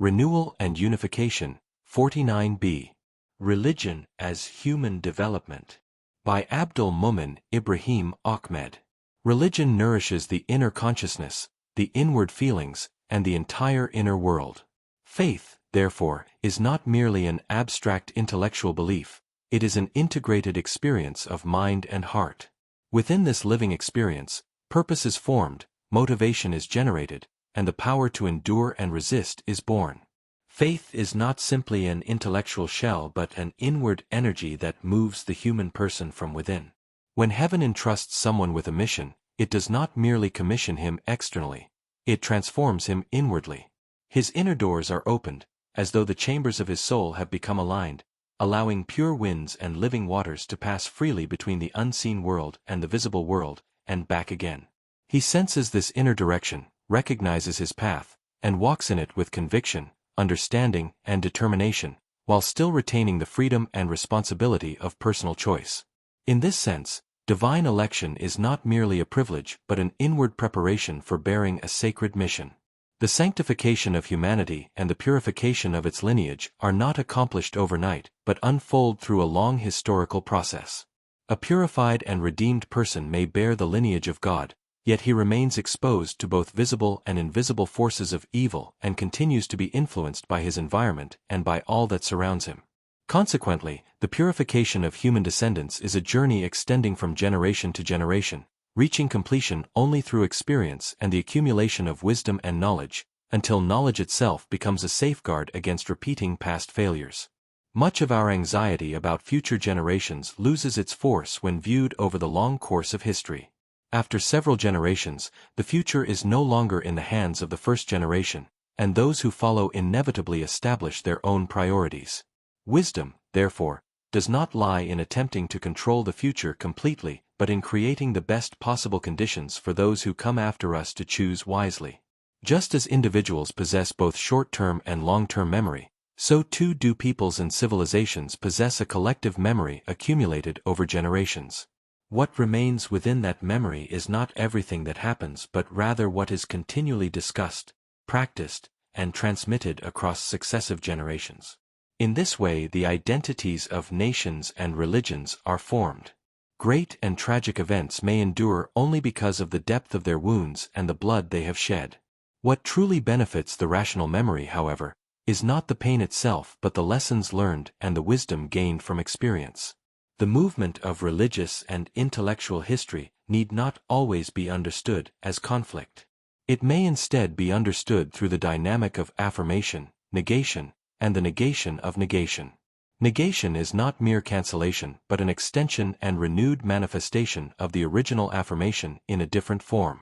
Renewal and Unification, 49b. Religion as Human Development. By Abdel Moumin, Ibrahim, Ahmed. Religion nourishes the inner consciousness, the inward feelings, and the entire inner world. Faith, therefore, is not merely an abstract intellectual belief, it is an integrated experience of mind and heart. Within this living experience, purpose is formed, motivation is generated, and the power to endure and resist is born. Faith is not simply an intellectual shell but an inward energy that moves the human person from within. When heaven entrusts someone with a mission, it does not merely commission him externally, it transforms him inwardly. His inner doors are opened, as though the chambers of his soul have become aligned, allowing pure winds and living waters to pass freely between the unseen world and the visible world, and back again. He senses this inner direction, recognizes his path, and walks in it with conviction, understanding, and determination, while still retaining the freedom and responsibility of personal choice. In this sense, divine election is not merely a privilege but an inward preparation for bearing a sacred mission. The sanctification of humanity and the purification of its lineage are not accomplished overnight but unfold through a long historical process. A purified and redeemed person may bear the lineage of God, yet he remains exposed to both visible and invisible forces of evil and continues to be influenced by his environment and by all that surrounds him. Consequently, the purification of human descendants is a journey extending from generation to generation, reaching completion only through experience and the accumulation of wisdom and knowledge, until knowledge itself becomes a safeguard against repeating past failures. Much of our anxiety about future generations loses its force when viewed over the long course of history. After several generations, the future is no longer in the hands of the first generation, and those who follow inevitably establish their own priorities. Wisdom, therefore, does not lie in attempting to control the future completely, but in creating the best possible conditions for those who come after us to choose wisely. Just as individuals possess both short-term and long-term memory, so too do peoples and civilizations possess a collective memory accumulated over generations. What remains within that memory is not everything that happens but rather what is continually discussed, practiced, and transmitted across successive generations. In this way the identities of nations and religions are formed. Great and tragic events may endure only because of the depth of their wounds and the blood they have shed. What truly benefits the rational memory, however, is not the pain itself but the lessons learned and the wisdom gained from experience. The movement of religious and intellectual history need not always be understood as conflict. It may instead be understood through the dynamic of affirmation, negation, and the negation of negation. Negation is not mere cancellation but an extension and renewed manifestation of the original affirmation in a different form.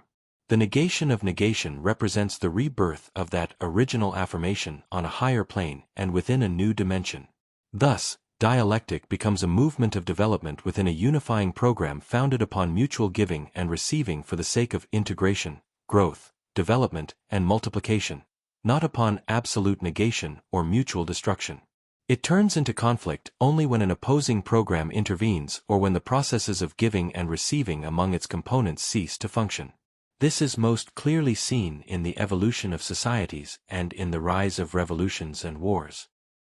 The negation of negation represents the rebirth of that original affirmation on a higher plane and within a new dimension. Thus, dialectic becomes a movement of development within a unifying program founded upon mutual giving and receiving for the sake of integration, growth, development, and multiplication, not upon absolute negation or mutual destruction. It turns into conflict only when an opposing program intervenes or when the processes of giving and receiving among its components cease to function. This is most clearly seen in the evolution of societies and in the rise of revolutions and wars.